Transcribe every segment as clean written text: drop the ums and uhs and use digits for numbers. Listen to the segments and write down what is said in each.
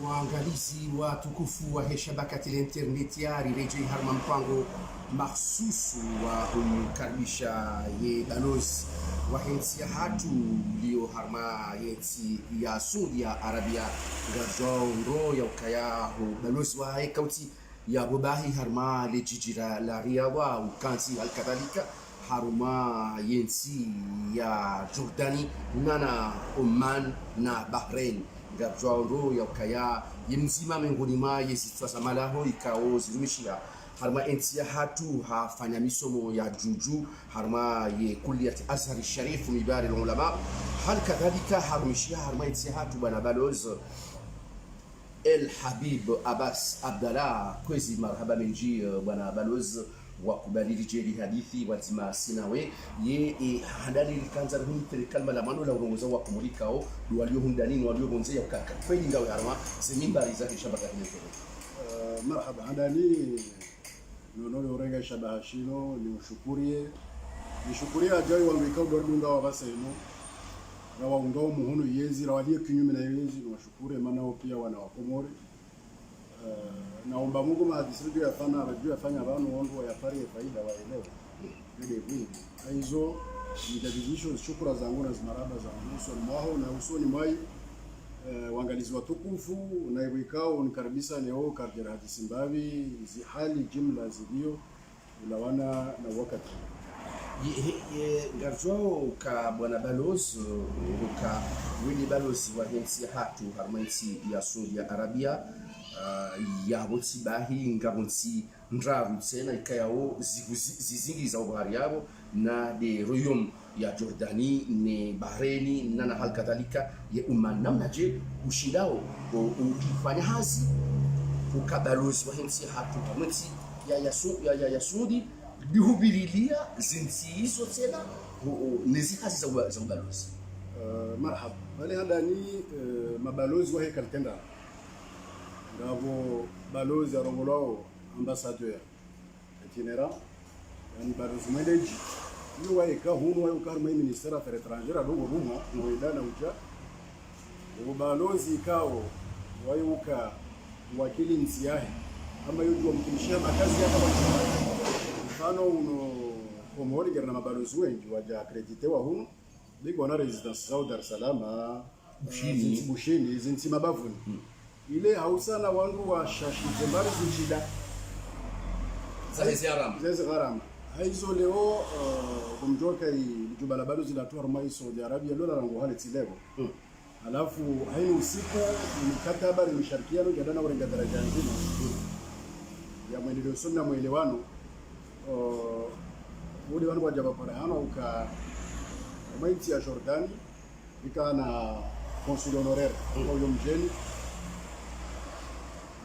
Waangalizi watukufu wa shabakati la interneti ya rejei harma mpango mahsusu wa kumkaribisha ye balozi wa hensi ya hatu lio harma yensi ya Saudi Arabia ngazonro ya ukaya balozi wa kauti ya bobahi harma le jijira la Riyadha ukansi alkadhalika haruma yensi ya Jordani nana Oman na Bahrain gabjwauro ya ukaya yemzima miongoni mwa yesitwa malaho ikao zirumishia harma entia hatu hafanya misomo ya juju harma ye kulliyat Azhar Sharif mibari ulama hal kadhalika harumishia harma entia hatu bana baloz El Habib Abbas Abdallah kwezi marhaba menji bana baloz wakubali jeri hadithi watima sinawe ye handali likanza huni kalma la mano la urongoza wa kumulika walio hundani walio bonze yakaka kweli ngawe harma semimbari za shabaka hiyo. Marhaba handani nonole urenga shabaha shino nishukurie ajai wangikao dorunga wa baseno na waungao muhono yezi rawalie kinyume na yezi niwashukuru maana wao pia wana wakomori. Naomba Mungu maadisirio yafanya radio yafanya abantu wangu wayapari faida waelewe vile vile hizo nitadizisho shukrani zangu na zimaraba za uso mwao na usoni mwai waangalizi watukufu na ikao unikaribisha leo karjera hadisi mbavi zi hali jumla zilio ulawana na wakati ngarjwao ka bwana balozi uka wili balozi wa hensi hatu harmaisi ya Saudi Arabia ya botsi bahi ngabonsi ndravu tsena ikayao zizingi za ubahari yabo na de royaume ya Jordani ne Bahraini na hal kadhalika ye Oman namna je ushindao ukifanya hazi ukabalozi wa hensi hatu harmaisi ya Saudi bihubililia zinsi hizo tena nezi hazi za ubalozi. Marhaba wale handani mabalozi wa hekaltenda ngabo balozi arongolao ambassadeur itinéraire yani balozi mwendeji yo waika hunu wa ukarma ministère affaires étrangères ado ruma ngoida na uja ngo balozi kao wayuka wakili nsiyahe ama yujua mkimishia makazi yake mfano uno komori gerna mabalozi wengi waja accredité wa hunu biko na residence zao Dar es Salaam Bushini zinti mabavuni ile hausa na wangu wa shashite mbali zinchida zeze gharama haizo leo kumjoka jubala balozi la toa Roma Saudi Arabia lola rango hali tilego alafu haini usiku mikataba ni mshirikiano jadana urenga daraja nzima ya mwendeleo sunna mwelewano ule wangu wa jabaparahana uka maiti ya Jordani ikana consul honoraire kwa uyo mjeni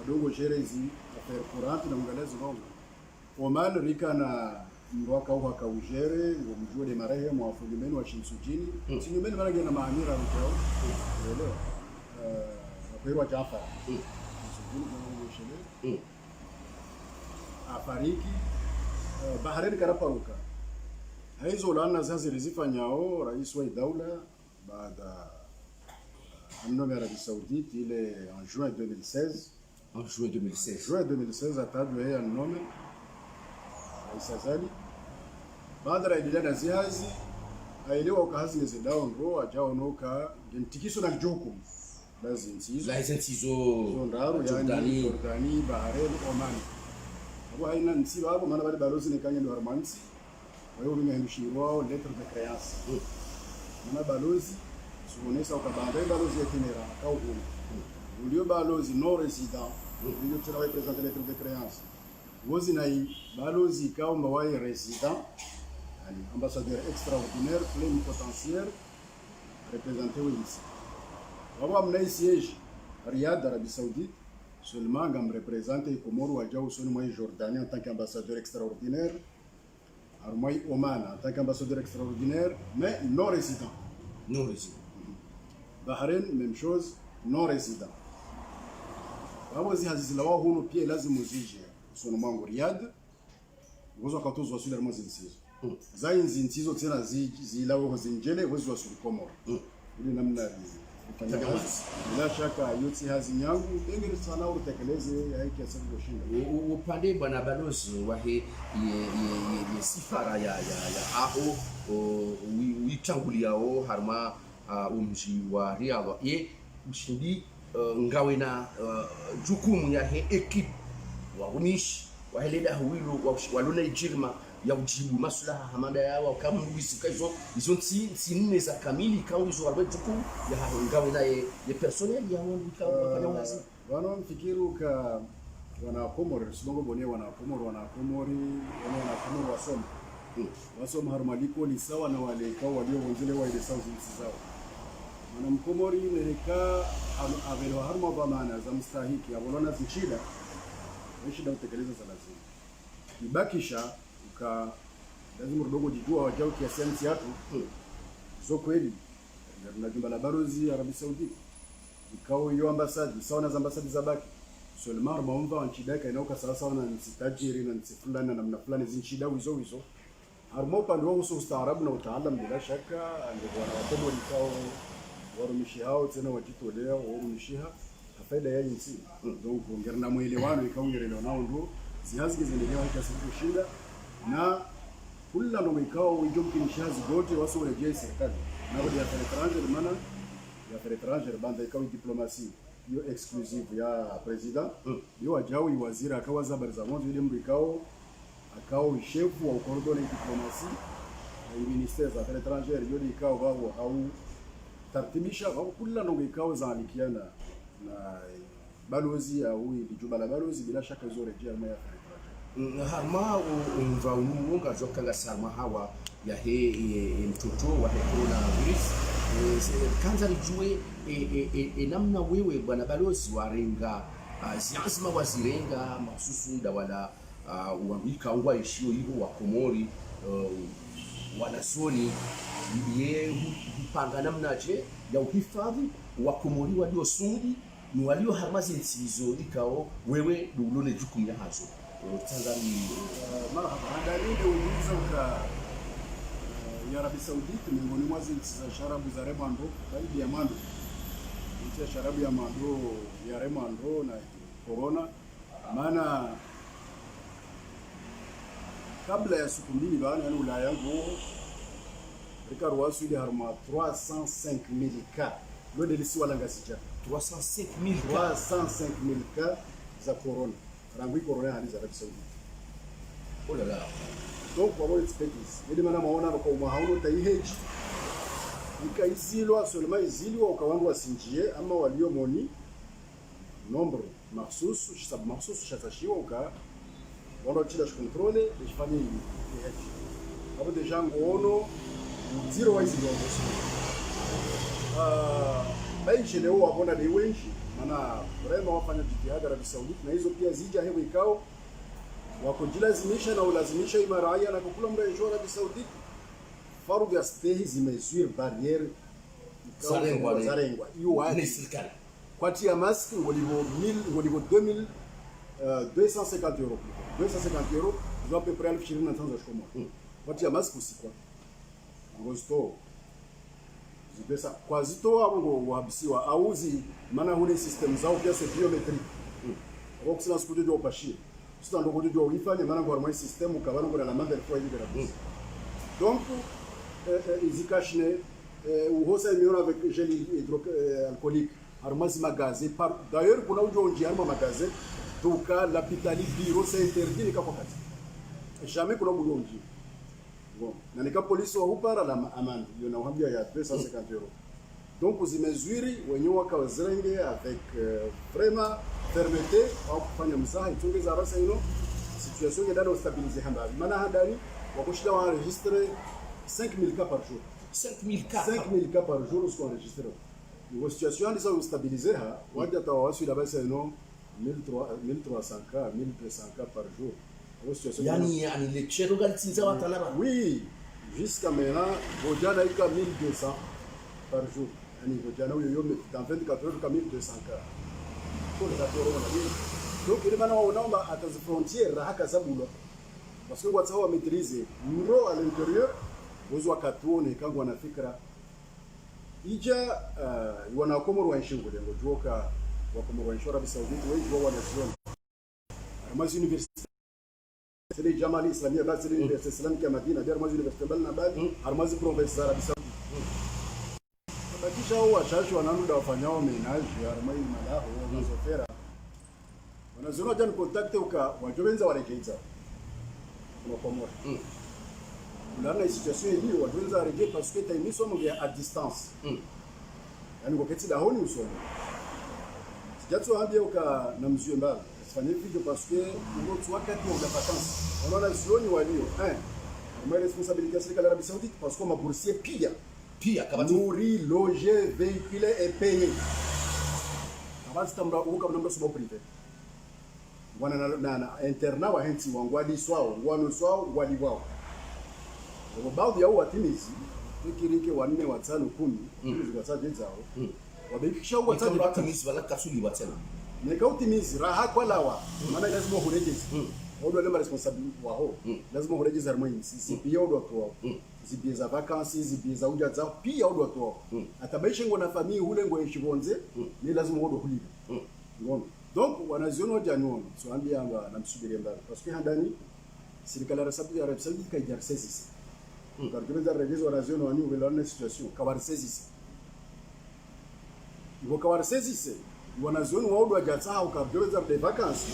adongo jerezi affaire courante na mgalezi bongo Oman rika na mwaka huo akaujere ngo mjue de marehemu wafulimeni wa Shinsujini sinyumeni mara gena maamira mtao uelewa kwa Jafar Shinsujini kwa mshele afariki Bahrain karaparuka hizo lana zazi rizifanyao rais wa daula baada anome Arabie Saoudite il est en juin 2016 juin 2016 atadwe yeye anome Isazali baada ya dilana zihazi aelewa ukahazi nezedao ngo ajaonoka ntikiso na jukumu license hizo ndaro yani Jordani Bahrain Oman abo haina nsi wabo maana bali balozi ne kanye ndo harmansi wao ni mshirwa lettre de créance maana balozi suonesa ukabanga balozi ya tinera au ulio balozi non résident ndio tuna représenter lettre de créance wozi na balozi kaomba wae résident yani ambassadeur extraordinaire plénipotentiaire représenter ici wao amna siège Riyad Arabie Saoudite seulement ngam représenter Comoro wa jao soni moi Jordanie en tant qu'ambassadeur extraordinaire moi Oman en tant qu'ambassadeur extraordinaire mais non résident Bahrain même chose non résident wazi hazizilawa huno pia lazima uzije sono mwangu Riyad uwezo akatozwa sule rama zinsizo zainzi ntizo tena zilawe zinjele uwezo wa suli Comoro ili namna kufanya kazi. Bila shaka yote hazi yangu pengine sana utekeleze haiki asabu kushinda. Upande bwana balozi wa ye sifara ya aho uitanguliao harma umji wa Riyadh ye ushindi ngawe na jukumu ya he equipe wa unishi wa heleda huilo walona ijirma ya ujibu maslaha hamada yao kama ndwisi kaizo izo nne za kamili kao izo albe jukumu ya ngawe na ye personnel ya wao kufanya kazi wana mfikiru ka wana Komori sibongo bone wana Komori wasoma wasoma harumaliko ni sawa na wale kao walio wenzile wa ile sauti zao mana Mkomori nilika avelo harma bamana za mstahiki abolona zinchida shida utekeleza za lazima ibakisha uka lazima rudogo jijua wajao kiasi yatu so kweli na jumba la balozi Arabia Saudite ikao hiyo ambasadi sawa na ambasadi za baki Solomar maomba nchidaka inaoka sawa na nsitajiri na nsifulani na namna fulani zinchida wizo harma upande wao uso ustaarabu na utaalam bila shaka ndio wanawakomo ikao warumishi hao tena wajitolea warumishiha faida ya insi donc ngerna mwelewano ikaongerelewa nao ndo zihazi zinaelewa kiasi kushinda na kula ndo ikao njomki nishazi zote waso urejea serikali na wale ya étranger maana ya étranger banda ikao diplomasi hiyo exclusive ya president hiyo ajawi waziri akawa za habari za mwanzo ile mbikao akao chef wa cordon diplomasi na ministère za étranger hiyo ikao wao au tartibisha au kula ndo ikao za alikiana na balozi au jumba la balozi bila shaka zorejea maya harma umva umunga zokanga sarma hawa ya he mtoto wa coronavirus kanza lijue namna wewe bwana balozi warenga ziazima wazirenga masusu da wala uambika ngwa ishio hivyo wa Komori wanasoni ye hupanga namna je ya uhifadhi wa Komori walio sungi ni walio harmazi nsizo ikao wewe dulone jukumu ya hazo Tanzania marhaba ndalinde uliza uka ya Arabia Saudite miongoni mwa nchi za sharabu za Remando zaidi ya Mando nchi ya sharabu ya Mando ya Remando na corona maana kabla ya siku mbili baada ya Ulaya yangu Rikaruasu ile harma 305,000 cas lode lisi wala ngasija 305,000 cas za corona rangi corona hali za Arabia Saudite oh la la donc wabo expectis ili mana maona kwa umahauno taiheji ikaizilwa seulement izilwa ukawangu wasinjie ama walio moni nombre mahsusu hisab mahsusu shatashiwa uka wando chila controle ishifanye iheji hapo deja ngono zero wise ndio baishi leo wabona de wenshi maana vraiment wafanya jitihada Arabia Saudite na hizo pia zija hewa ikao wako jilazimisha na ulazimisha imaraia na kukula mda ya Arabia Saudite faru ya stehi zimezuia barriere zarengwa hiyo wapi serikali kwa tia mask ngolivo 2250 €250 ils ont à peu près 25 €. Kwa tia mask usikwa ngosto zipesa kwa zito abo wabisiwa auzi maana hune system zao pia c'est biométrique kwa kusema siku ndio opashi sasa ndio ndio uifanye maana kwa mwa system ukabana kwa la manda ilikuwa hivi kabisa donc izikashne uhosa miona avec gel hydroalcoolique armazi magaze par d'ailleurs kuna ujonji arma magaze tuka l'hôpitali bureau c'est interdit ni kwa kati jamais kuna ujonji bon na nika polisi wa upara la amande yona uhambia ya 250 €. Donc zimezwiri wenyewe wakawazirenge avec vraiment fermeté au kufanya mzaha itongeza rasa ino situation ya dada stabiliser hamba maana hadani wakushida wa enregistrer 5000 cas par jour 5000 cas par jour sont enregistrés une situation ils stabiliser ha wadi atawasu la base ino 1300 cas 1200 cas par jour yani le chero galtinza watalaba oui jusqu'à maintenant bojana ika 1200 par jour yani bojana yo dans 24 heures comme 1200 cas pour la corona donc il maana wanaomba atazi frontière haka zabula parce que watu hao maîtriser mro à l'intérieur wazwa katuone kangu wana fikra ija wana Komoro wa nshingo lengo joka wa Komoro wa Arabia Saudite wengi wanaziona armazi university sele Jamali Islamia basi ile university Islamic ya Madina ndio armazi university balna bali armazi province za Arabia Saudite bakisha hao wachache wananuda wafanyao menage armazi malaho wanazofera wanaziona jana contact uka wajovenza waregenza kwa Komoro là la situation est liée, on doit arrêter parce que tu as mis son à distance. Yani wakati da honi usomo. Sijatu hambia uka na mzio mbali. Sifanye video parce que ngo tu wakati wa vacances. On a zioni walio. Ma responsabilité c'est la Arabie Saoudite parce que ma boursier pia kabati nourri, loger, véhiculer et payer. Kabati tambra uka mnamba suba privé. Wana na interna wa henti wangwadi swao, wano swao, wali wao. Kwa baadhi ya watimizi tukirike 4 watano 10 zikasaje zao wabikisha watano watimizi wala kasuli watano neka utimizi raha kwa lawa maana lazima urejeze ndio ndio responsibility wao lazima urejeze harmoni sisi pia ndio watu zibie za vacances zibie za uja zao pia ndio watu atabaisha ngo na familia ule ngo yeshibonze ni lazima ndio kulipa ngono donc wanaziona januoni tuambie amba namsubiria mbali parce que handani serikali ya Arabia Saudite kaijarse sisi Quand tu veux regarder la zone où on est dans situation, kabar sezise. Ibo kabar sezise. Wana zone wao ndio hajataka ukabweza de vacances.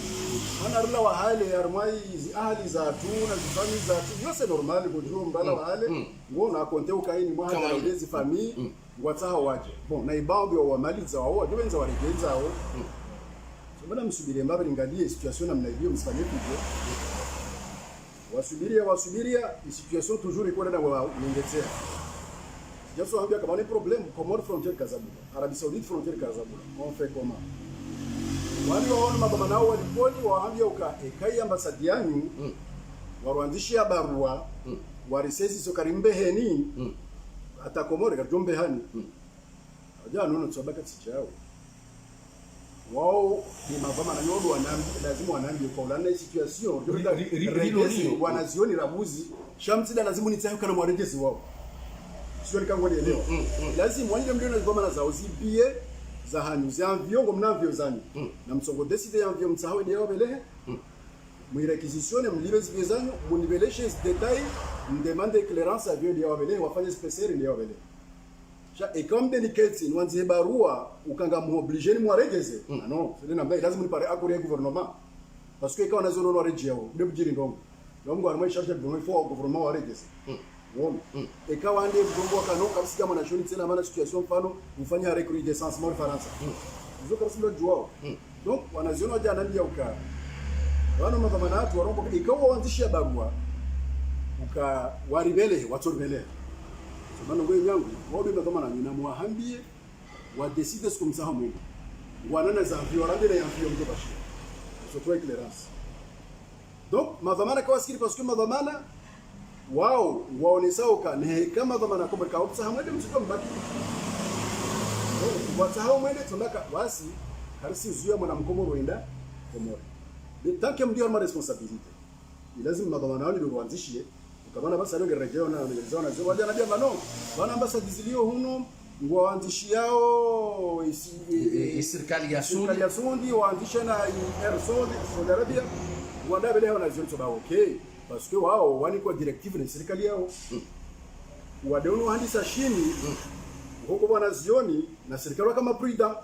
Wanarula wa hali armai ahli za tu na zifani za tu. Yose normal kujua mbala wa hali. Ngo na konte ukaini mwa hali ya hizi family wataka waje. Bon, na ibao wa mali za wao, ndio wenza waregenza wao. So bana msubirie mbaba lingalie situation namna hiyo msifanye hivyo. Wasubiria situation toujours iko na waongetea. Jaso ambia kama ni problem Comore frontière Casablanca, Arabie Saoudite frontière Casablanca. On fait comment? Wali waona mababa nao waliponi waambia ekai ambasadi yanyu waruandishia barua warisesi so karimbe heni ata Comore kajombe hani. Aja nono tsabaka tsichao. Wao ni mavama na nyodo lazima wanaambia kwa ulana situation ndio wanazioni rabuzi shamsida lazima nitayo kana mwarejezi wao sio nikango nielewa lazima wanje mlio na ngoma za uzibie za hanyu za viongo mnavyo zani na msongo decide ya viongo msahawe ndio belehe mwirekizisione mlibe zibezanyo munibeleshe detail mdemande clearance avio ndio belehe wafanye spécial ndio belehe. Et comme delicate nwanze barua ukanga muoblige ni mwaregeze non c'est namba lazima ni pare akuri gouvernement parce que quand on a zone no regeo de bujiri ndongo ndongo armai charge de gouvernement waregeze bon et quand on est ndongo kano kabisa kama nation tena maana situation mfano mfanya recrudescence mwa Faransa hizo kabisa ndio juao donc wanaziona jana ndio uka wana mama na watu warombo ikawa waanzishia barua uka waribele watu rebele Mano ngwe nyangu wodi na kama na muahambie wa decide ce comme ça hamu wana za violande ya vio mdo bashi so toi clearance donc madhamana kwa sikiri parce que madhamana wao waonesao kana kama madhamana kwa ka opsa hamu ndio msiko mbaki watu hao mwende tunaka wasi harisi zuia mwana mkomoro wenda Komoro ni tanke mdio ma responsabilité lazima madhamana wao ndio waanzishie kama basi alio gerejeo na nilizona zao wajana bia mano wana ambasa dizilio huno ngo waandishi yao serikali ya Saudi waandisha na Air Saudi Arabia wanda bele wana zio toba okay parce que wao wani kwa directive na serikali yao wadeono handisa shini huko bwana zioni na serikali kama Prida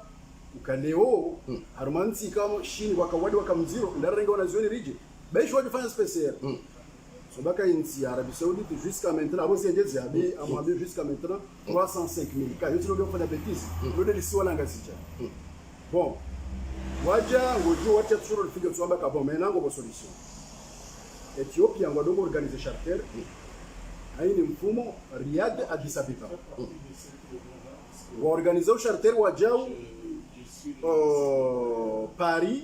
ukaleo harumanzi kama shini wakawadi wakamziro ndarenga wana zioni riji baisho wajifanya spécial So baka inti Arabie Saoudite jusqu'à maintenant avant c'est déjà abi amwambie jusqu'à maintenant 305,000 cas yote ndio fanya bêtise ndio lisi wala ngazija bon waja ngojo wacha tsuro lifika tsamba ka bon maintenant ngo solution Ethiopia ngo dongo organiser charter haini mfumo Riyadh Addis Ababa ngo organiser charter wajao Paris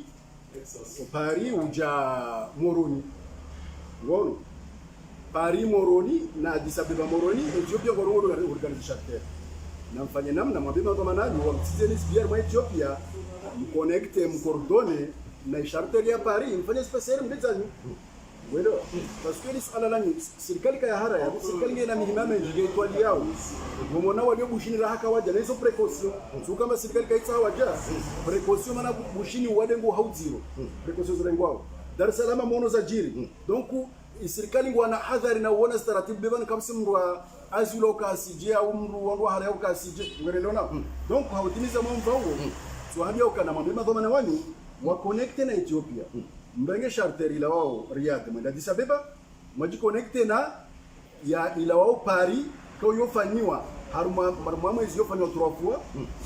uja Moroni ngono Paris Moroni na Addis Ababa Moroni Ethiopia ngo organiser charter na mfanye namna mwambie kama nani wamtizie SBR mwa Ethiopia mconnecte mkordone na charter ya Paris mfanye spécial mbezani Welo, parce que ni swala langu serikali kaya hara ya serikali ina mihimama nje itwali yao. Ngomona walio bushini raha kawaja na hizo precaution. So kama serikali kaita hawaja precaution maana bushini wadengo hauziro. Precaution zilengwao. Dar es Salaam mono za jiri. Donc serikali ngwana hadhari na uona taratibu bebani kama mru wa azulo ka asije au mru wangu hara yao ka asije. Ngeleleona. Donc hautimiza mambo huo. So habia ukana mambo madhoma na wani wa connect na Ethiopia. Mbenge charter ila wao Riyadh mwenda Addis Ababa mwajiconnecte na ya ila wao Paris kwa yofanywa haruma mwezi yofanywa 3 fois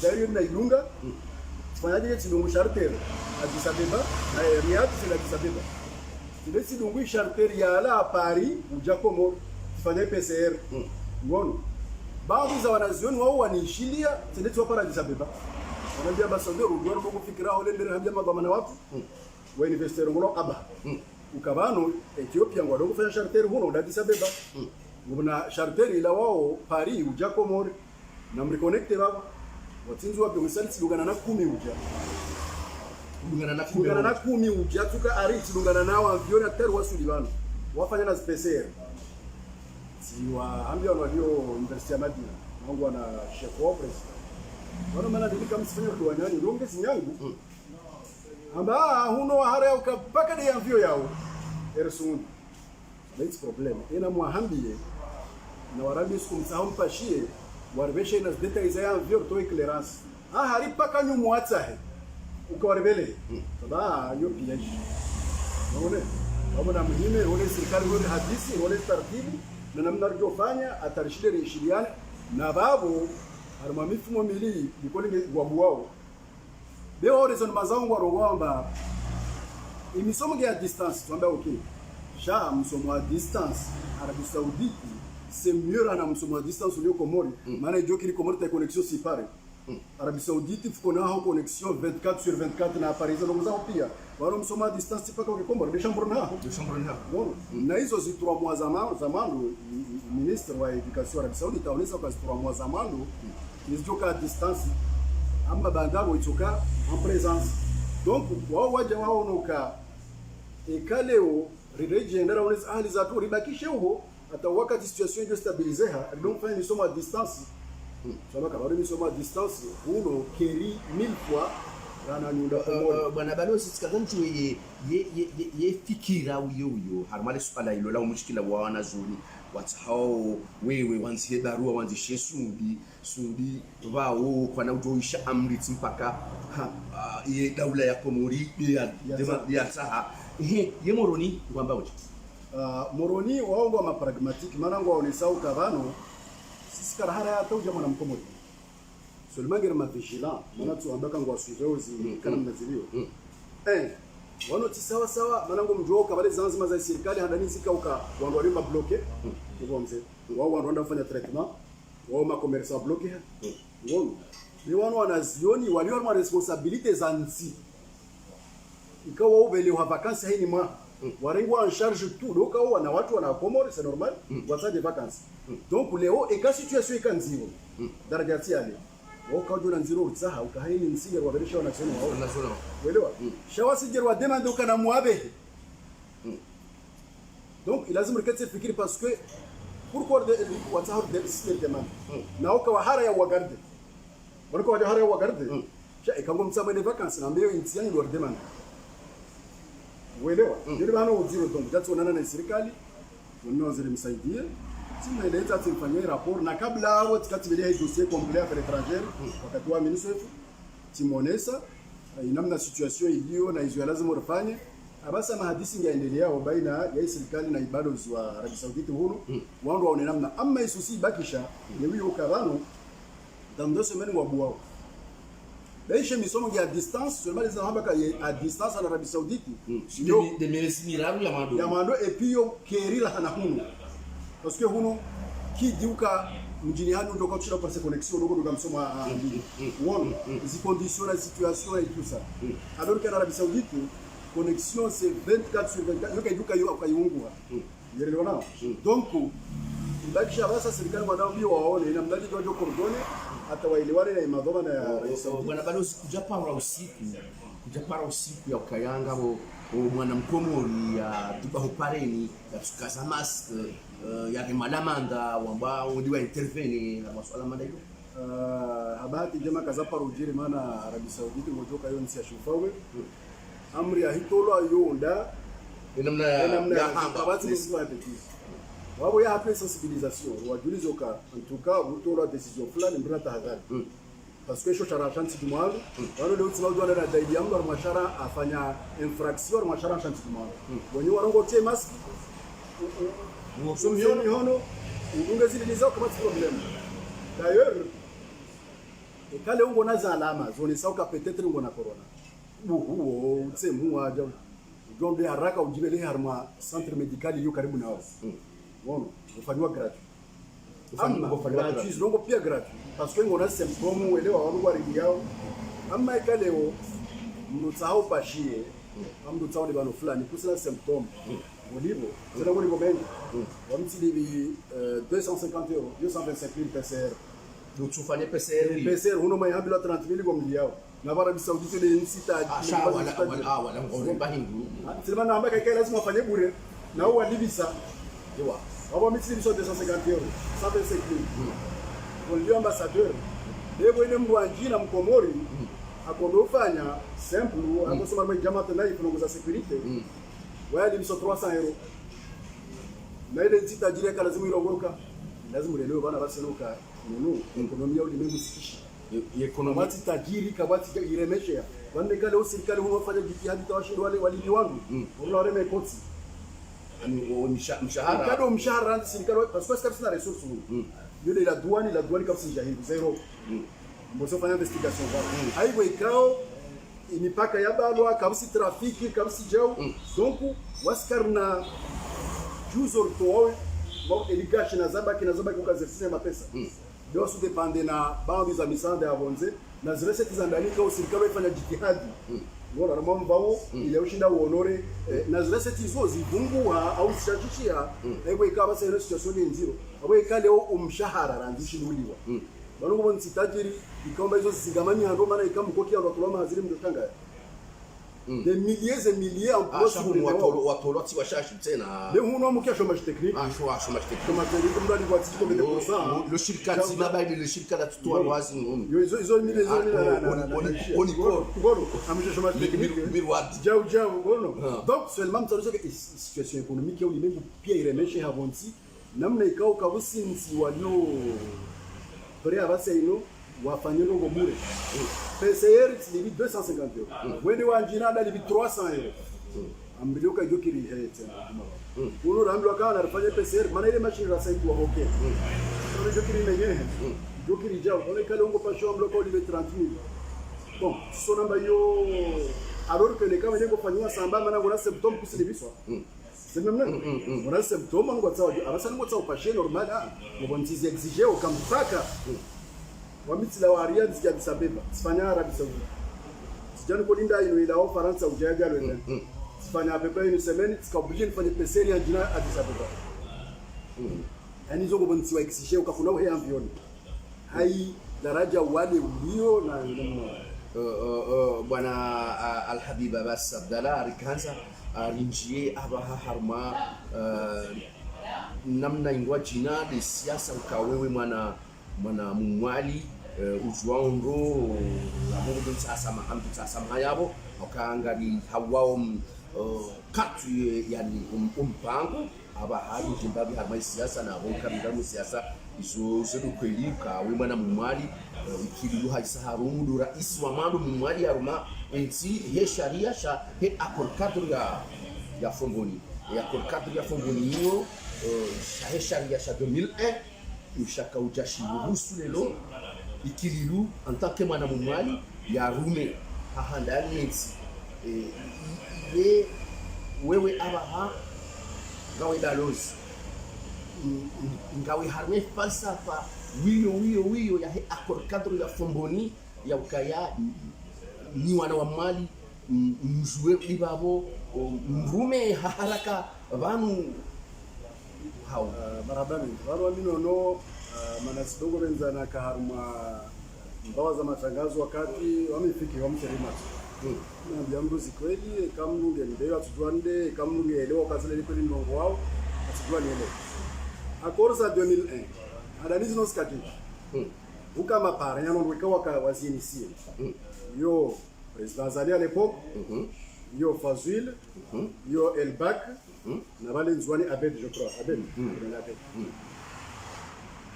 d'ailleurs na Ilunga fanyaje tidungu charter Addis Ababa na Riyadh sila Addis Ababa ile tidungu charter ya la Paris ujakomo fanya PCR ngono baadhi za wanazioni wao wanishilia tendeti wa Addis Ababa wanaambia ambassadeur ndio kufikira wale ndio hambia madhamana watu wa investor ngolo aba ukabano Ethiopia ngwado kufanya charter huno na Addis Ababa ngubona charter ila wao Paris ujakomori na mreconnecte baba watinzi wapi misalisi lugana na 10 uja lugana na 10 uja tuka ari lugana na wa viona teru wasuli bano wafanya na PCR siwa ambia walio University ya Madina wangu na chef wa president wana maana ndika msifanya kwa nyani longe sinyangu amba huno hara ukapaka de envio yao ersun that's problem ina muhambie na warabi sikumsahau mpashie warbeshe na details ya envio to clearance hari paka nyumu watsahe ukawarebele baba yo pia unaona kama na mjini wale serikali wale hadisi wale taratibu na namna alivyofanya atarishide rishiliane na babu harma mifumo mili bikolinge gwabu wao leo horizon mazangu warongomba imisomo ya distance tuambia okay ja msomo wa distance Arabie Saoudite c'est mieux na msomo wa distance ulio Komori maana hiyo kile Komori ta connexion si pare Arabie Saoudite fiko na connexion 24/24 na Paris ndio mzao pia wao msomo wa distance paka kwa Komori de chambre na na hizo zi 3 mois zamando ministre wa education Arabie Saoudite aonesa kwa 3 mois zamando hizo ka distance amma bandabo itoka en présence donc wao waje wao nuka ekaleo riregendera unaweza ahli za tu ribakishe huo hata wakati situation ndio stabilizeha donc fanya misomo à distance sababu kama wale misomo à distance uno keri 1000 fois rana nyunda pomoja bwana balozi sikazantu ye fikira uyo harmale swala ilo la umushikila wa wanazuri watsao wewe wanzie barua wanzishe sudi wao kwa na ujoisha amri mpaka ye daula ya Komori ya saha ye moroni kwamba uchi moroni wao ngwa pragmatique maana ngwa onesau kabano sisi karahara ya tauja mwana Mkomori seulement ngera vigilant maana tuambaka ngwa suiveuzi kana mnazilio wano tisawa sawa manango mjoo kabale zanzima za serikali handani zika uka wandu walima bloke kwa mzee wao wanaenda kufanya treatment wao ma commerçant bloke wao ni wano wanazioni walio na responsibility za nzi ikawa ubele wa vacances haini mwa warengwa en charge tout donc wao na watu wana Komori c'est normal wasaje vacances donc leo eka situation ikanzivo daraja tiale wakaujuna nziro utsaha ukahaini nsigero waberesha wanasema wao uelewa shawa sigero wa demande ukana muabe donc il lazima riketse fikiri parce que pourquoi watsaha de système demande na ukawa hara ya wagarde walikuwa waja hara ya wagarde sha ikango mtsama ni vacances na mbeo intiani wa demande uelewa ndio bana uziro donc tatsuonana na serikali wanaweza msaidie sina ile hata tumfanyie rapport na kabla hao tukatibilia hii dossier complet affaires étrangères wakati wa ministre wetu timonesa inamna situation iliyo na hizo lazima urafanye abasa mahadisi ngaendelea baina ya serikali na ibalozi wa Arabia Saoudite huno wao waone namna ama isusi bakisha ni huyo kabano dans 2 semaines wa buao Daisha misomo ya distance seulement les arabes à distance en Arabie Saoudite de merci miracle ya mando et puis yo kerila na huno parce que huno kidiuka mjini hanu ndio kwa kushira par connexion ndio msoma won les conditions la situation et tout ça alors qu'en Arabie Saoudite connexion c'est 24/24 yoka iduka yo akayungua yelewana donc bakisha basa serikali wanaambia waone ina mradi ndio kordone hata waelewane na madhoma na bwana balozi kuja panga usiku kujapara usiku ya ukayanga bo mwana mkomori ya tubaho pareni ya tukaza mask ya malamanda wamba udiwa intervene na masuala manda hiyo. Habati jema kaza parujiri maana Arabia Saudite ngojoka yo nsi ya shufawe amri ya hitolo yonda namna ya hamba habati mswate wabo ya hape sensibilisation wajulizo ka en tout cas utola decision fulani mbona tahadhari parce que cho chanti du monde wano leo tsima udwana na daidi yangu mashara afanya infraction mashara chanti du monde wenye warongo tie mask musomioni hono udunge zililiza kama problem d'ailleurs kale ungo na za alama zone sauka peut-être ungo na corona huo utsemu waja ujombe haraka ujibele harma centre médical iliyo karibu na wao wono ufanywa gratuit gratuit longo pia gratuit parce que ngo na symptôme uelewa wangu waridi yao amma ikaleo mnutao pashie amnutao ni bano fulani kusina symptôme olivo c'est là ngo bengi wamtili bi 250 euros 225 000 PCR donc tu fais PCR uno mai habila 30 000 gomli yao na bara bisaudite de insita wala ngombe bahingu sema na ambaka kai lazima afanye bure na huwa libisa Ewa. Wabo mitili biso 250 euros 125 000 pour le ambassadeur lebo ine mwanji na mkomori akonofanya simple akosema mai jamaa tena ifunguza security wale biso 300 euros na ile ntita jireka lazima irongoka lazima leo bana basi nuka nunu ekonomia ulimwengu sikishi ekonomia wati tajiri kabati iremesha wande kale usirikali huwafanya jitihadi tawashinda wale walili wangu wala wale koti ani mshahara kado mshahara ndi serikali parce que c'est une ressource yule la douane kama si jahili zero mboso fanya investigation ba aibo ikao imipaka ya balwa kama si trafiki kama si jao donc waskarna juzo towe bon elikashe na zaba kwa exercice ma pesa ndio su depende na baadhi za misanda ya bonze na zile seti za ndani kwa serikali ifanya jitihadi ngora mama bao ile ushinda uonore na zile seti zo zivungua au zishachishia ego ikaba sasa situation ni nziro abo ikale umshahara randishi uliwa bano ngo nsitajiri ikomba hizo zigamani hando maana ikamkokia ndo tuloma haziri mdotanga des milliers et milliers en plus sur watoloti washashi tena le huno mkia chômage technique chômage technique chômage technique comme dans les comme des % le shirika zibaba ile le shirika la tutoa wazi ngoni hizo milliers on ikoro amje chômage technique mirwad jao ngono donc seulement mtalizo que situation économique ya ulimwengu pia iremeshe havonsi namna ikao kabusinzi walio pare abaseino wafanye longo bure PCR libi 250 euros wende wanjina da libi 300 euros ambilioka jokiri hete uno rambiwa kana rafanye PCR maana ile machine ra site wa okay uno jokiri menye jokiri jao ole kale longo pasho ambiloko libi 30 000 bon so namba yo alors que les kama ndengo fanywa samba maana ngona symptôme kusilibiswa c'est même là on a symptôme ngo tsawa abasa ngo tsawa pashe normal ngo ntizi exiger au kampaka wamitila wa Riyadh ya Addis Ababa sifanya Arabia Saudite sijani kulinda ino ila au Faransa ujaga lwenda sifanya pepe ni semeni sikabuje nifanye PCR ya jina Addis Ababa yani zogo bonti wa exige ukafuna uhe ambioni hai daraja wale ulio na bwana Al-Habib Abbas Abdallah alikanza alinjie abaha harma namna ingwa jina de siasa ukawewe mwana mumwali ujuando amungu sasa mahayabo okangari hawao katu yani umpango abahari jimbabi harma siasa na bonkabira mu siasa izo zedukwelika we mwana mumwali ikiliru haisa harumu rais wa mando mumwali haruma enti he sharia sha he akor kadru ya fomboni akor kadru ya fomboni yo he sharia sha 2001 ushaka ujashiruhusu lelo ikiliru antake mwana mumwali ya rume hahandani nti wewe abaha gawe balozi ngawe harme falsafa wiyo ya he akor kadro ya fomboni ya ukaya ni wana wa mali mjue libabo mrume haraka vanu hau barabara walo minono manasidogo benza na kaharma mbawa za matangazo wakati wamefiki wamserima na biambo zikweli kama mungu ndio atujwande kama mungu elewa kazile kweli ndongo wao atujwani ile accord za 2001 analyse nos kati ukama para nyano ndweka wazinisiye yo président Zali à l'époque yo Fazil yo Elbak na wale nzwani Abed je crois Abed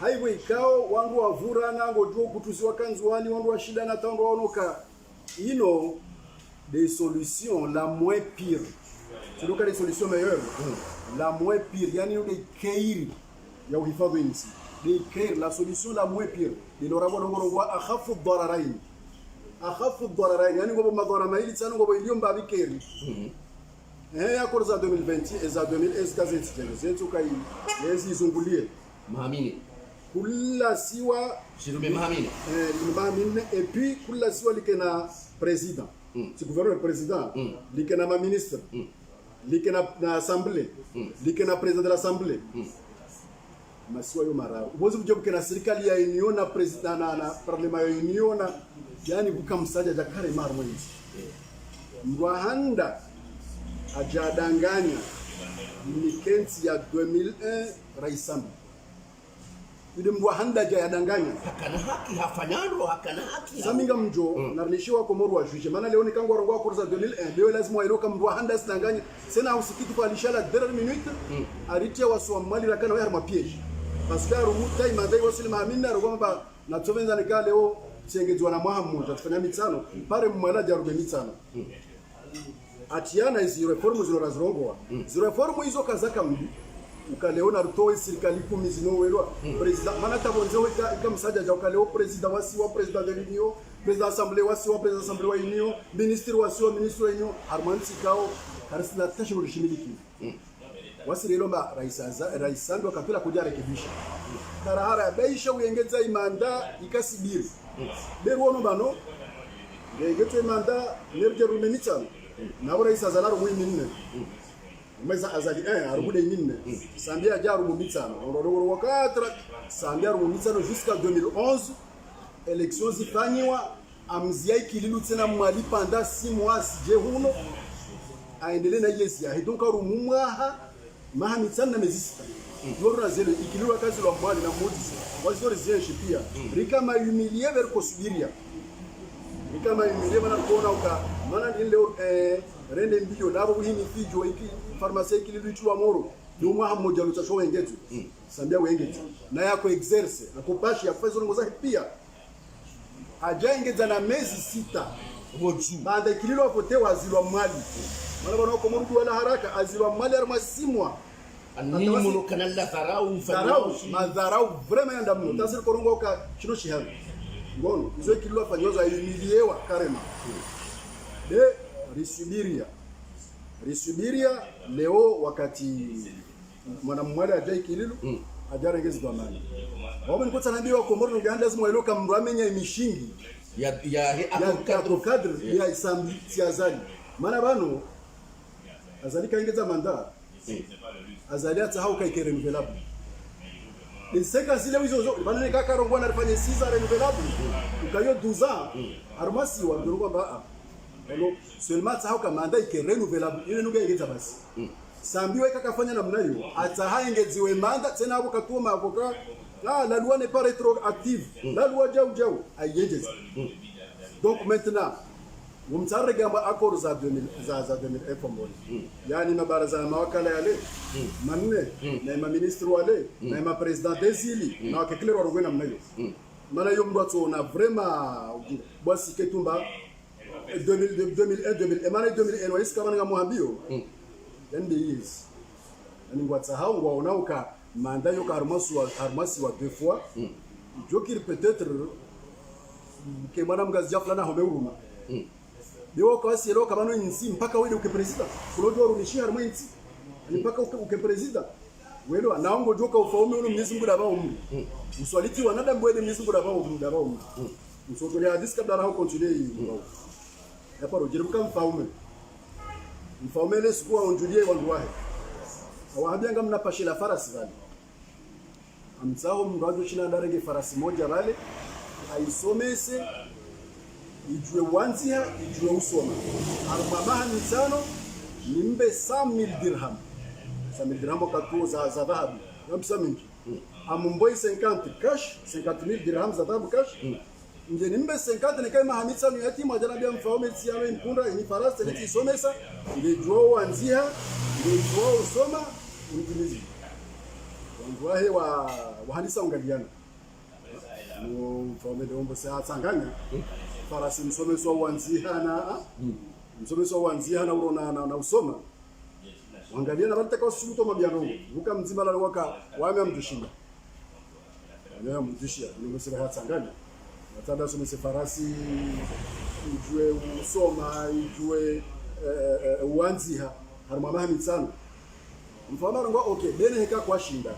haiwe ikao wangu wavura nango jo kutuziwa kanzwani wangu wa shida na tango waonoka ino des solutions la moins pire c'est donc les solutions meilleures la moins pire yani de keiri ya uhifadhi nchi de keiri la solution la moins pire de lorabo ngorongwa akhafu dararain yani ngobo madhara maili tsana ngobo iliyo mbabi keri ya korza 2020 eza 2000 gazeti zetu kai lezi zungulie mahamini kula siwa Shirume mahamini mahamini et puis kula siwa likena président si gouverneur président likena ma ministre likena na assemblée likena président de l'assemblée masiwa yo mara ubozi buje bukena serikali ya union na president na parlement ya union na yani bukamsaja jakare mara mwezi Rwanda ajadanganya ni kensi ya 2001 raisambu ile Rwanda ajadanganya hakana haki hafanaro hakana haki saminga mjo narishiwa kwa moru wa juge maana leo nikango rongo kwa 2001 leo lazima iroka Rwanda sidanganya sena usikitu kwa lishala dernière minute aritia waswa mali rakana wa harma piège parce que rumuta imadai wasili maamina rogomba na tovenza nika leo chengezwa na mwaha mmoja tufanya mitano pare mmala jarube mitano atiana hizo reformu zinorazirongwa ziro reformu hizo kazaka mbi ukaleona rutowe serikali 10 zinowelwa president mana tabonzo ikamsaja ja ukaleo president wasi wa president de l'union president assemblée wasi wa president assemblée wa union ministre wasi wa ministre wa union harmansi kao harisina tasho lishimiliki wasi lelo ba rais ndo kapila kuja rekebisha karahara beisha uyengeza imanda ikasibiri beruono bano ngegete imanda nerje rumenitano nabo rais azalaro muimine meza azali arubude imine sambia jaru mumitano ndoro wakatra sambia rumitano jusqu'à 2011 élections zifanywa amziai kililu tena mwali panda 6 mois je huno aendelee na yesi ya donc rumumwaha mahamitana na mezista yoro zele ikiliwa kazi la mwali na modisi wazori zenshi pia rikama humilier ver kosubiria rikama humilier bana kuona uka maana leo rende mbio nabo hini fijo iki pharmacie ikililu chwa moro ndio mwa mmoja lutasho wengetu sambia wengetu na yako exerce akopashi ya fazo ngoza pia ajengeza na mezi 6 hoju baada ikililu apote wazilwa mwali mana bana ko murdu wala haraka azilwa mwali arma simwa anini muno kanalla farau madharau vraiment ndamu tasir korongo ka chino shihano ngono izo ikililu afanyoza humiliewa karema de risubiria leo wakati mwana mwali ajai kililu ajarengezi kwa mali wao ni kota nabii wa Komoro nganda lazima iloka mndu amenya imishingi ya cadre ya assembly tiazali mana bano azali kaingeza manda azali atahau kaike renouvelable inseka zile hizo bana ni kaka rongo anafanya 6 renouvelable ukayo 12 ans armasi wa ndoro ba alors seulement atahau kama manda ike renouvelable ile nuga ingeza basi sambiwe kaka fanya namna hiyo atahaengeziwe manda tena hapo katuma avocat la loi n'est pas rétroactive la loi jau ayengeza donc maintenant umtarega ma accord za 2000 FMO yani mabaraza ya mawakala yale manne na ma ministre wale na ma president desili na wakekile warongwe namna hiyo maana hiyo mtu atona vraiment basi ketumba 2001 maana 2001 wais kama nga muhambio then there is ani ngwatsa hao waonauka manda yo armasi wa 2 fois jokir peut-être que madame Gazia flana homeuruma Leo kwa sio kama no nsi mpaka wewe uke president. Kulodo rumishi harma nsi. Mpaka uke president. Wewe anaongo joka ufaume uno Mwenyezi Mungu daba umu. Uswaliti wanadamu wewe Mwenyezi Mungu daba umu. Msotolea hadisi kabla na continue hiyo. Hapa rojeruka mfaume. Mfaume ile siku aonjulie wangu wahe. Awaambia mna pashila farasi vale. Amsao mrado china ndarege farasi moja vale. Aisomese ijue wanzia ijue usoma arbabaha mitano nimbe 100,000 dirham 100,000 dirham wakati za dhahabu namsa mingi amumboi 50 cash 50,000 dirham za dhahabu cash nje nimbe 50 nikai mahamitsa ni yati majana bia mfaume tsiame mpunda ni farasa ni isomesa nge jua wanzia nge jua usoma unitimizi wanguahe wa handisa ungaliana no mfaume dombo sa tsanganya farasi msomeso wanzia na msomeso wanzia na urona na usoma wangaliana bataka usuto mabiano buka mzima la waka wame amtushinda leo mtushia ni msema watsanganya watada somese farasi ijue usoma ijue wanzia harma mahami sana mfano ngo okay bene heka kwa shinda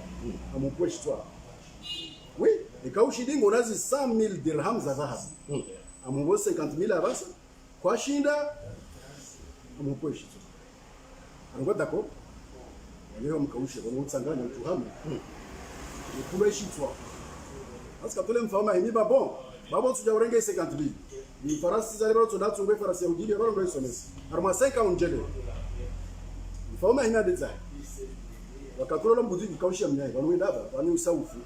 amupweshitwa oui ikaushidingo nazi 100,000 dirham za dhahabu amubo 50,000 abasa kwa shinda amupweshitwa ngo dako leo mkaushe ngo tsanganya utuhamu kubeshitwa aska tole mfama himi babon tuja urenge 50,000 ni farasi za leo tunatsu ngwe farasi ya ujili baro ndo isomesi arma 5 unjele mfama hina design wakakula mbuzi kaushia mnyai wanwe daba wani usaufu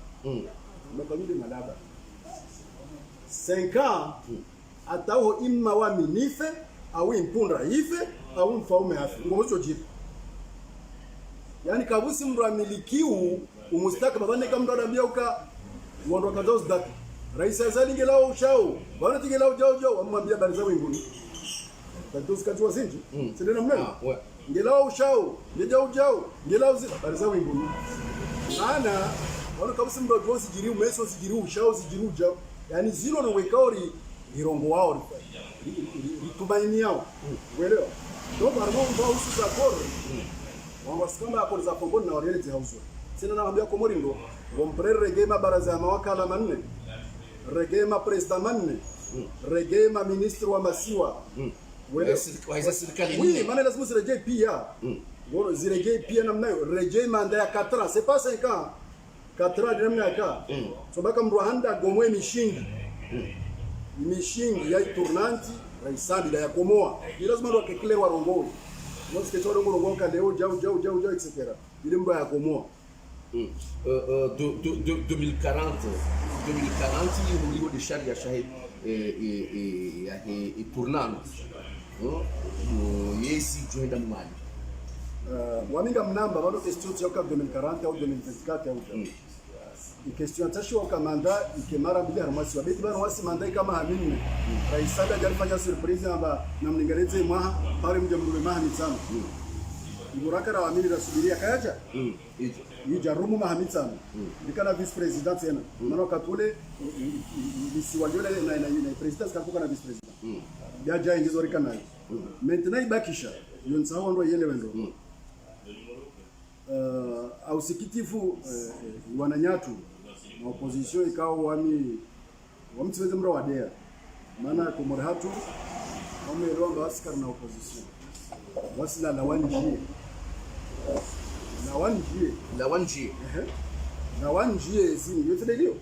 mbakamide malaba 5 atao imma wa minife au impundra ife au mfaume afi ngozo jiri yani kabusi mru amilikiu umustaka babane kama ndo anambia uka wondo kadoz dak rais azali ngelao ushao bwana tingelao jao amwambia habari za winguni kadoz kajua zinji sindena mnene ngelao ushao jao ngelao zi habari za winguni ana wana kabusi mru jao sijiri umeso sijiri ushao sijiri jao yani zilo no wekaori irongo wao tumaini yao uelewa ndo barmo ndo usu za koro wangasikamba hapo za pomboni na reality house sina naambia ko morindo ngomprere regema baraza ya mawakala manne regema president manne regema ministre wa masiwa wewe serikali nne maana lazima zirejee pia bora zirejee pia namna hiyo rejee manda ya 4 ans c'est pas 5 ans 4 ans namna ya so baka mruhanda gomwe mishingi ya tournanti raisadi ya komoa ni lazima ndo akekele warongo ndio siketoa rongo leo jao etc ile mbo ya komoa 2040 au niveau de charia shahid et tournant yesi joenda mali waminga mnamba bado question ya 2040 au 2024 au ni question tashi wa kamanda ikemara bila harmasi wabeti bana wasi mandai kama hamini raisada jalifanya surprise amba namningereze mwaha pale mje mdume mahami sana iburakara waamini rasubiria kayaja hii jarumu mahami sana nikana vice president tena maana katule bisiwaliole na president kakuka na vice president yaja ingizo rikana maintenant ibakisha yonsao ndo yele wendo au sikitifu wananyatu na opposition ikao wamtiweze mro wadea maana komorhatu wameronga askari na opposition wasila la wanjie zini yote ndio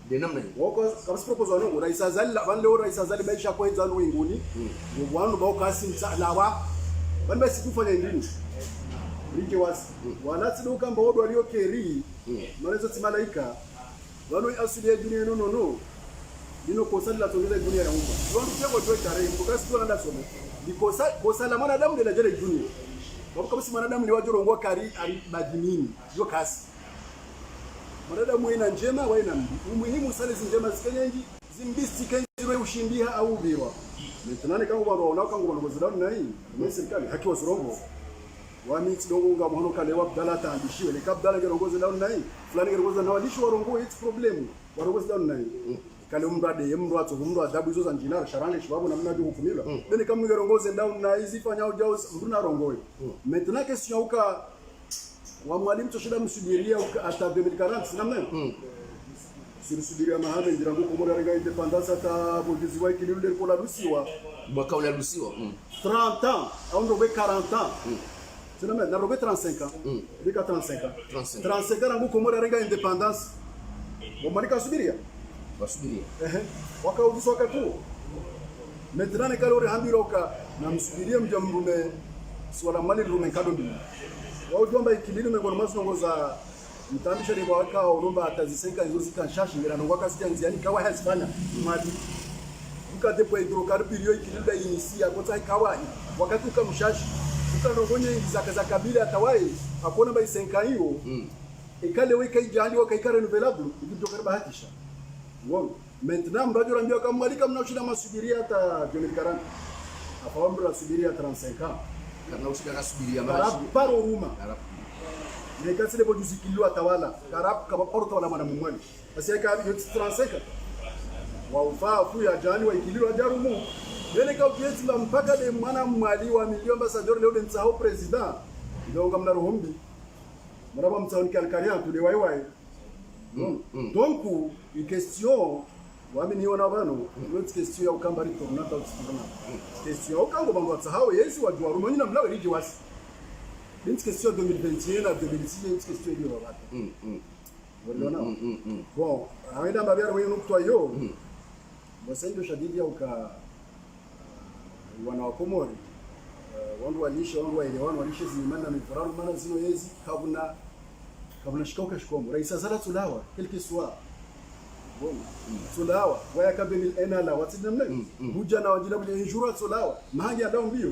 de namna wako kama proposal wangu rais azali la leo rais azali baisha kwa hizo winguni wanu bao kasi lawa bani basi kufanya nini rike wasi wanati duka mbodo waliokeri marezo timalaika wanu asili ya dunia no dino kosa la tongeza dunia ya umma wanu chego joe tarehe mkasi tu anaenda somo bikosa kosa la mwanadamu de la jere dunia babu kama si mwanadamu ni wajorongo kari badinini yo kasi mwanadamu ina njema wa ina mbi umuhimu sana zinjema zikenyengi zimbisi kenjiro ushindia au biwa metanane kama wao wanaoka ngo ngo zidani na hii ni serikali haki wa sorongo wami tidongo nga mhono kale wa Abdalla taandishiwe ni kabdala gerongoza down na hii fulani gerongoza na walisho warongo it's problem warongoza down na hii kale umrade yemro ato umro adabu hizo za njinara sharange shababu na mnadi hukumila bene kama gerongoza down na hizi fanya ujao mbona rongoe maintenant question uka wa mwalimu toshida msubiria hata 2040 namna subiria mahame ndirango komora renga independence hata bogizi wa ikilule kwa la Rusiwa mwaka ule Rusiwa 30 ans au ndo 40 ans c'est normal na robe 35 ans bika 35 ans rango komora renga independence bomarika subiria basubiria wakaudiswa wakati Maintenant ne kalori hambiroka na msubirie mjamrume swala mali rume kadombi. Wao jomba ikilini mengoro masongoza mtambisha ni waka oromba atazisenga nzo zikanshasha ngira ngo wakasikia nziani kawa hasifanya mali. Ukate po hidrokarburi yo ikilinda inisia kota kawa wakati ukamshashi ukanongonye za kabila atawai akona bai senka hiyo. Ikale weka ijali wakaika renewable ikitokana bahatisha. Wao maintenant mrajo rambia kama mwalika mnashida masubiria hata 2040. Afaomba rasubiria 35 ans. Karena usika nasubiria maji. Paro ruma. Nekasi lebo juzi kilo atawala. Karab kama paro tawala mwana mumwani. Basi yaka 35. Waufa fu ya jani wa ikililo ajarumu. Yele ka ukieti la mpaka de mwana mwali wa milioni ambassadeur leo de nsahau president. Ndio ngamna rohombi. Maraba mtaoni kalkarian tule waiwai. Donc une question wamini wana bano l'autre question ya ukambari tornata utsitorna. Question ukango bango tsahao yesi wajua rumani na mlawe liji wasi. Une question 2021 à 2006 une question hiyo wabata. Waliona. Bon, aenda mbabia wewe nukutwa hiyo. Basi shadidi ya uka wana wakomori. Wandu walisha wandu waelewana walisha zimana na mifararu maana zino yezi kabla shikoka shikomo raisa zara tulawa quelque soit bon tulawa waya kabili enala watidamna buja na wajina buja injura tulawa mahanja dawo mbio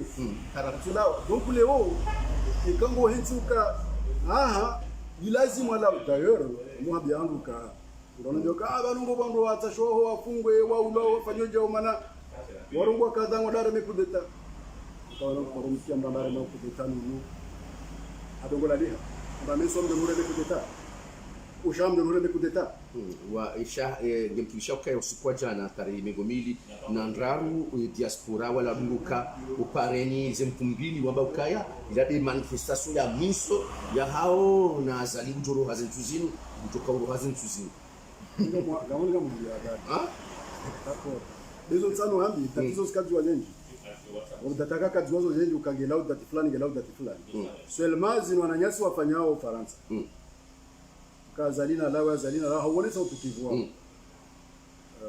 tulawa donc leo ikango hensi uka ilazimu ala d'ailleurs muhabi yangu ka unaona joka abanungo bando watashoho wafungwe waulo wafanyoje mana warungwa kadha ngodare mekudeta kwa korumkia mbambare mekudeta nunu adongola liha bamesom de mure mekudeta usham de mure mekudeta wa isha ngemtulisha kwa usiku jana tarehe megomili na ndraru diaspora wala lunguka upareni zempumbili wamba ukaya ila de manifestation ya miso ya hao na zali ujoro hazentuzini kutoka uro hazentuzini gamonga mbuya dada d'accord lezo tsano hambi tatizo sikati walenji utataka kazi wazo zenji ukagela udati fulani seulement zino wananyasi wafanyao Faransa kazalina lawa zalina la hauonesa utukivu wao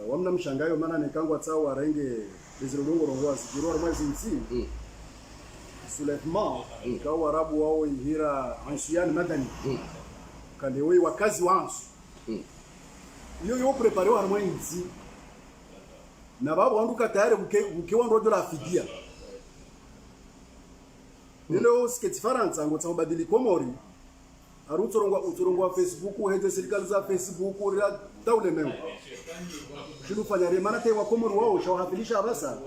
wamna mshangayo maana nekangwa tsao arenge bezilongo rongo asikiro mwezi nsi soulèvement kwa arabu wao ihira ancien madani kalewe wakazi wansu yo prepare wa mwezi nsi na babu wanduka tayari buke wandu rojo la fidia leo sketi Faransa ngo tsabadili komori uturongwa Facebook heze serikali za Facebook ila taule meo shinu fanya remana te wa komori wao shawahafilisha abasa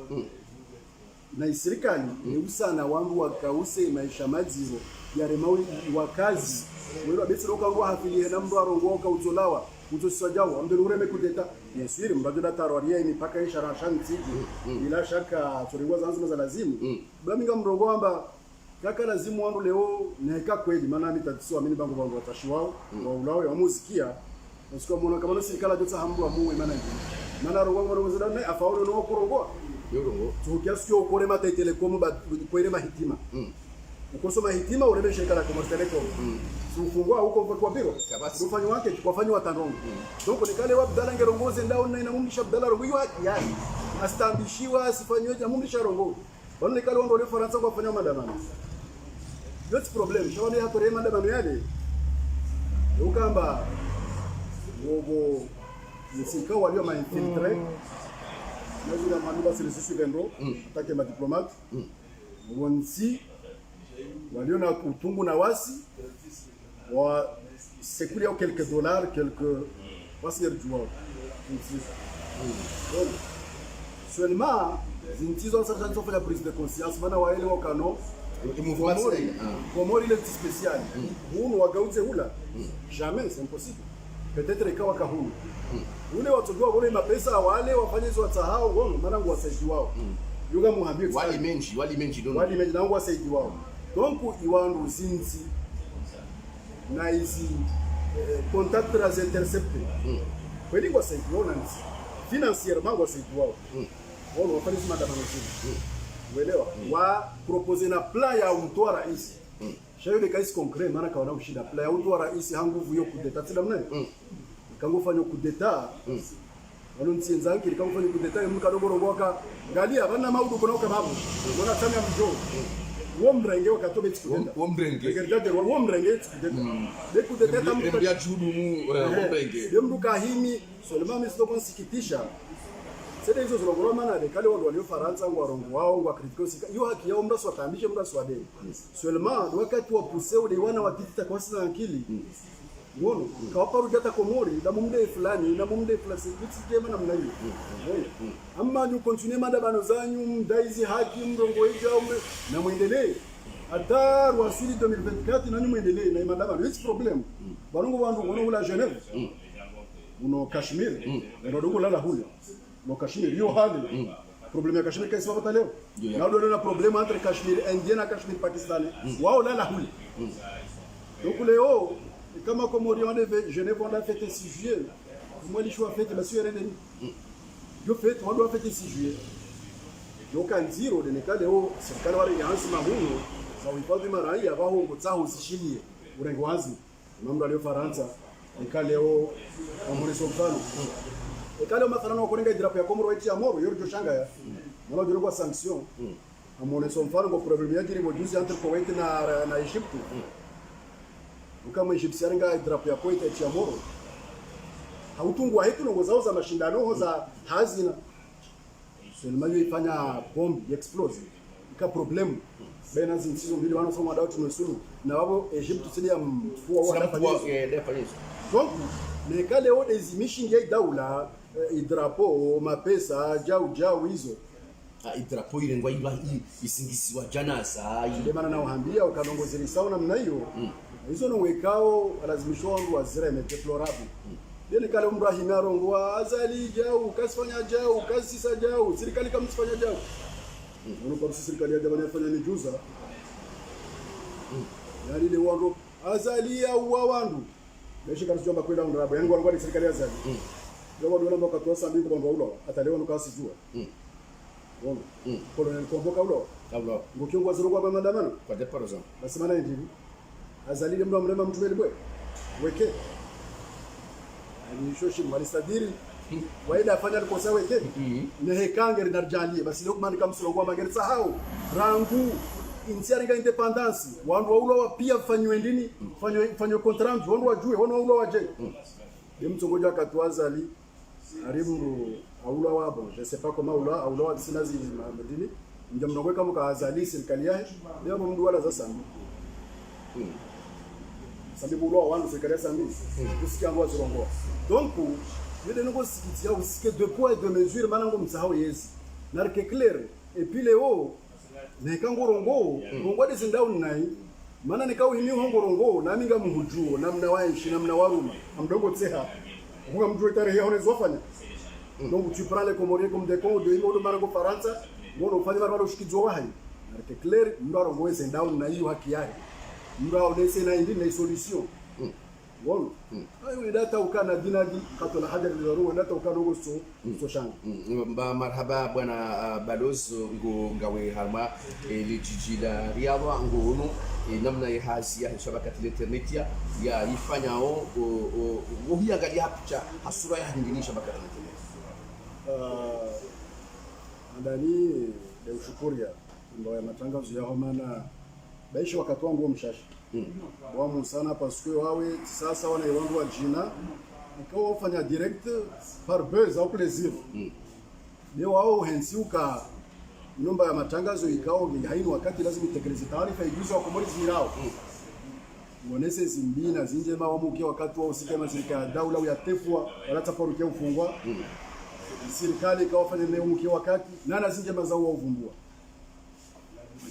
na serikali ni usana wandu wakause maisha maziro ya remawi wakazi wewe besi roka ngo hafilie na mndo arongo ka uzolawa utosajao ambe ureme kudeta yesiri mbadala taroria ni paka ishara shanti bila shaka turingwa zanzima za lazimu baminga mrongo amba kaka lazimu wandu leo neka kweli maana mitatiso amini bango watashiwao wa ulao ya muzikia usiku muona kama serikali jotsa hambu amuwe maana rongo zidane afaulu no kurongo yorongo tukiasio ukore mata telekom ba kwere mahitima ukosoma hitima urebe shirika la Commerce Telecom ufungua huko kwa biro ufanye wake kwafanya watanongo donc nikale wabdala ngerongoze ndao na inamumlisha abdala rongo hiyo yani astambishiwa asifanywe jamumlisha rongo bwana nikale wando le Faransa kwa kufanya maandamano yote problem shawani hapo rema maandamano yale ukamba wogo msikao walio mainfiltre nazira manuba sisi vendo atake ma diplomate wonsi walio na utungu na wasi wa sekulia quelques dollars quelques wasi rjuwa seulement zintizo sasa nzofanya prise de conscience maana waele wakano komori le spécial hunu wagauze hula jamais c'est impossible peut-être ikawa kahunu ule watujua wale mapesa wale wafanye hizo watasahau wao maana ngo wasaidi wao yuga muhabiri wali menji dono wali menji na ngo wasaidi wao donc iwandu zinzi na hizi contact les intercepter kweli ngo wasaidi wao nani financièrement ngo wasaidi wao wao wafanye hizo maandamano zini uelewa wa proposer na plan ya mtoa rais shayo de kais concret maana kaona ushida plan ya mtoa rais hanguvu yo kudeta tena mnaye kango fanyo kudeta wanonsienza ngiri kama fanya kudeta mka dogorongoka ngalia bana maudu kuna babu wana tanya mjo wo mrenge wakatobe tikudeta wo mrenge regardez wo mrenge tikudeta de kudeta mtu ya judu mu wo mrenge de mdu kahimi seulement mais sio konsikitisha c'est hizo zilongolo maana de kale wao walio Faransa ngo warongo wao ngo kritikosika hiyo haki yao mda swatambishe mda swade seulement wakati wa puseu de wana wakitita kwa sina akili ngono kawaparu jata komori na mumde fulani na mumde fulani kitijema na mnayo amma ni continue madabano zanyu mdaizi haki mrongo eja na muendelee hata wasili 2024 na muendelee na madabano it's problem balungu wandu ngono ula Genève uno Kashmir ndio dongo la hula no Kashmir yo hali problème ya Kashmir kaisi wapata leo na ndio na problème entre Kashmir indien na Kashmir pakistani wao la hula donc leo kama Komori on avait Genève on a fêté 6 juillet moi les choix fêté monsieur Reneni yo fête on doit fêter 6 juillet donc anziro de nekale leo serikali wale yansi mahuno za uhifadhi maraia abaho ngotsaho zishilie urengo wazi mambo leo Faransa nekale leo amoneso mfano nekale mathalano wakorenga drapo ya Komoro wetu ya Moro yorjo shanga ya mwana jiro kwa sanction amoneso mfano kwa problem yake ni mojuzi entre Kuwait na Egypt kama Egypt yarenga drapo ya Kuwait ya Moro hautungwa hetu ngo zao za mashindano za hazina seulement ifanya bomb explode ika problem baina zinsizo mbili wana soma dawa tumesulu na wao Egypt sili ya mfua wanafanya donc mais kale o ezimishingi ya daula idrapo mapesa jau hizo idrapo ile ngwa isingisiwa janasa ile maana naohambia ukanongozeli sawa namna hiyo hizo no wekao lazimishwa wangu wazira deplorable deni kale Ibrahim arongo azali jau kasifanya jau kasisa jau serikali kama sifanya jau uno kwa serikali ya jamani afanya ni juza yani ile wando azali au wandu beshi kana sijomba kwenda ndarabo yani walikuwa ni serikali ya azali ndio wao ndio wakatoa sambi kwa ndo ataleo ndo kasijua Bon. Colonel Komboka ulo. Ulo. Ngokiongo zero kwa maandamano. Kwa deparoza. Basi maana hivi. Azali mdo mrema mtu mbele bwe. Weke. Ani shoshi malisadiri. Waida afanya kosa weke. Ne hekange rinarjalie basi leo kumani kama sio kwa magari sahau. Rangu insiaringa independence. Wandu wa ulo pia fanywe ndini? Fanywe contract wandu wajue wandu wa ulo waje. Mtongoja akatwaza ali arimru aula wabo je sais pas comment aula wa sinazi madini ndio mnongwe kama kaazali serikali yake leo mndu wala za sambi sambi bulo wandu serikali ya sambi kusikia ngo zirongo donc ile ngo sikitia usike de poids et de mesure manango msahau yezi na que clair et puis leo ne kango rongo rongo de zindauni nai maana nikao himi hongo rongo na minga muhujuo namna waishi namna waruma amdogo tseha Vous me jouez derrière les enfants. Donc tu prends les Comoriens comme des cons, de modo marango Faransa, mono fanya baro shikizo wahi. C'est clair, ndaro ngweze down na hiyo haki yake. Ndaro nese na indi na solution. Bon. Ayo data ukana dinadi katola haja lero data ukana ngo so shanga. Marhaba bwana Balozi ngawe harma lijiji la Riyadha ngono namna ya hazi ya shabakati internet ya ifanyao uhiangalia hapicha hasura ya hingini shabakati internet ndani ya ushukuria ndio ya matangazo ya maana baishi wakati wangu mshashi wamu sana parce que wawe sasa wana wangu wa jina ikawa ufanya direct par buzz au plaisir leo wao hensiuka nyumba ya matangazo ikao haini wakati lazima itekeleze taarifa ijuzo wa Komori zirao Monese zimbina zinje mawamuke wakati wa usika mazirika daula ya tefwa wala taparukia ufungwa serikali ikawafanya leo mke wakati nana zinje mazao wa uvumbua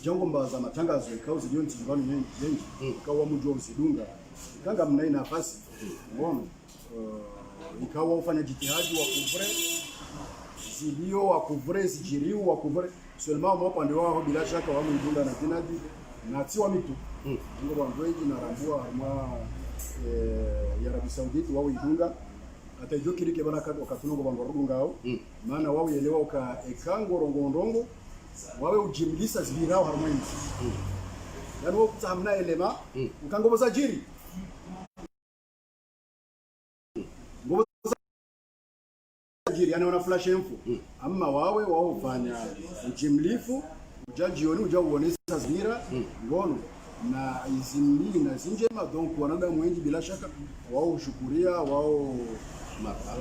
jango mbaza matangazo ikao zilioni tibani yengi ikawa mujua usidunga kanga mnai nafasi uone ikawa ufanya jitihadi wa kuvre zilio wa kuvre sijiriu wa kuvre seulement moi pande wao bila shaka wa mjunga na tinadi na tiwa mitu ngo wandoji na rambua mwa ya Arabia Saudite wao idunga hata hiyo kirike baraka wakatungo bangorungao maana wao elewa uka ekango rongo wawe ujimlisa zibirao harmoni yani wao kutamna elema ukango sajiri jiri yani wana flash info amma wao fanya ujimlifu ujajioni ujauonesa zira ngono na izimli na zinjema donc wanadamu wengi bila shaka wao ushukuria wao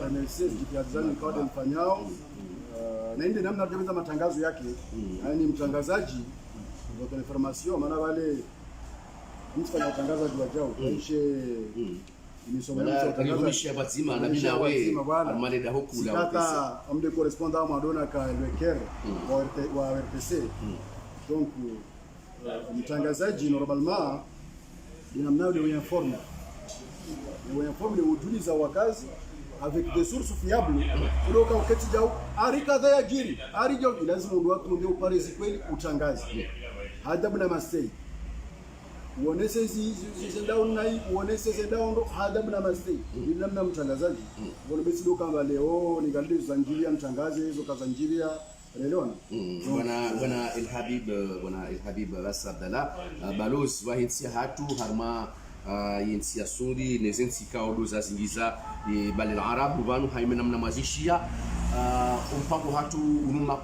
analysis jitihadani kwa mfanyao na ndio namna tunaweza matangazo yake yani mtangazaji kwa information maana wale mtu fanya utangazaji wa jao kisha Nisomelisha bazima na bila we almaneda huku la kata amde correspondant Madonna ka Leker wa RTC donc mtangazaji normalement dinamna de informe le ujuliza wakazi avec des sources fiables kutoka wakati jao arikadha ya jiri arijo lazima ndio watu ndio uparezi kweli utangaze adabu na mastei uonese down na uonese down adabu na mastei ni namna mtangazaji wale basi ndio kama leo ni galde zanjiria mtangaze hizo kazanjiria unaelewana bwana Elhabib Ras Abdallah Balozi wa hinsi hatu harma yensi ya suri nezensi kaudo za zingiza bali arabu banu haimena mna mazishia mpango hatu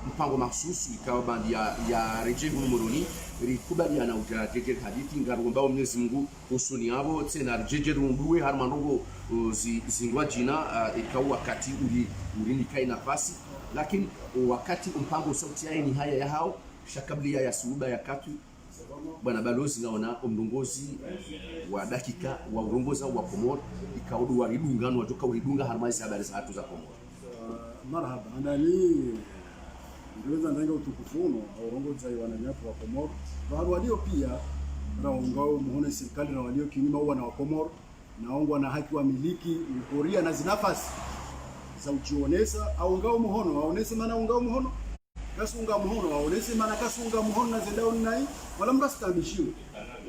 mpango mahsusi ikawa bandi ya reje Moroni rikubali ana utajeje hadithi ngaromba Mwenyezi Mungu usuni yabo tena reje runduwe harma ndogo zingwa jina ikawa wakati uli kai nafasi lakini wakati mpango sauti yake ni haya ya hao shakablia ya suuba ya katu bwana Balozi naona mlongozi wa dakika wa urongoza wa Komoro ikaudu wa ridungano watoka uridunga harmaizi habari za hatu za Komoro marhaba andani ndio ndio utukufuno au urongoza wananyapo wa Komoro wao walio pia na ungao muone serikali na walio kinyuma wana wa Komoro naongwa na haki wa miliki ukoria na zinafasi za uchionesa au ngao muhono waonese maana ungao muhono kasunga muhono waonese maana kasunga muhono na zendao nai wala mrastabishiwe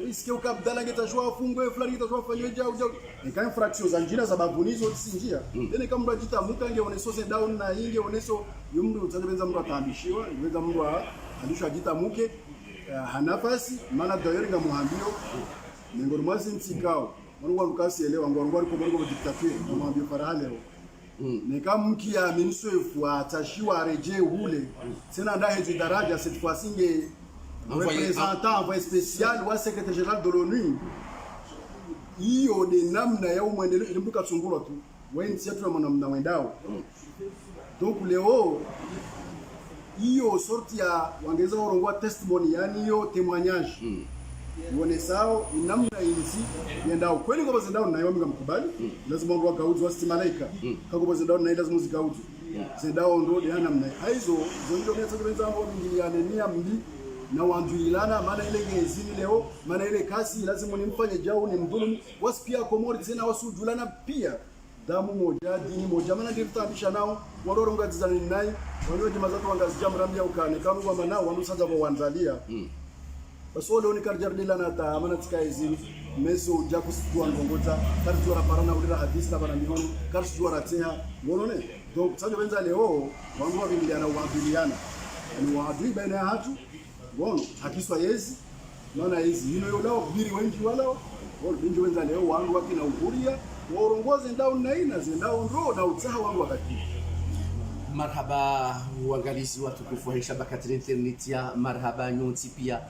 isikie ukabdala ngetashwa afungwe fulani ngetashwa fanywe jao nika infraction za njira za babunizo sinjia tena kama mtu ajitamuka ngeoneso zendao na inge oneso yumdu utabenza mtu atambishiwa ngebenza mtu alisho ajitamuke hanafasi maana doyori ngamuhambio ngoro mwazi ntikao wangu lukasi elewa ngoro ngoro ko dictature mwambio farale ne kama mkia ministre atashiwa reje ule tena ndaje daraja cette fois singe représentant envoyé spécial wa secrétaire général de l'ONU hiyo ni namna ya umwendeleo ilimbuka tsungura tu wewe nsiatu na namna wendao donc leo hiyo sorti ya wangeza warongoa testimony yani hiyo témoignage uonesao namna inzi yendao kweli kwa bazendao na yomi ngamkubali lazima ndo wakauzu wasi malaika kako bazendao na lazima zikauzu zendao ndo de namna hizo zonjo meza kubenza ngo ngiliane ni ambi na wanduilana maana ile ngezini leo maana ile kasi lazima nimfanye jao ni mdhulumu wasipia Komori tena wasujulana pia damu moja dini moja maana ndio tutabisha nao wadoronga zizani nai wao jamaa zatu wangazijamramia ukane kama kwamba nao wandusaza kwa wanzalia baso leo ni karjardila na ta maana tika hizi meso jaku situa ngongoza karjua parana ulira hadisi na bana mihono karjua ratea unaona donc sasa benza leo wangu wabiliana wabiliana ni waadui baina ya watu bono hakiswa yezi naona hizi hino yolao biri wengi walao wao bingi wenza leo wangu wakina uhuria waongoze ndao na ina zendao ndo na utsaha wangu wakati marhaba uangalizi watukufu wa shabakati internet ya marhaba nyonti pia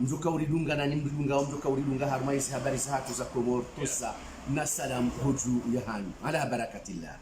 mzuka uridunga na nimdunga mzuka uridunga harmaizi habari za hatu za Komoro tosa na salam huju yahani ala barakatillah.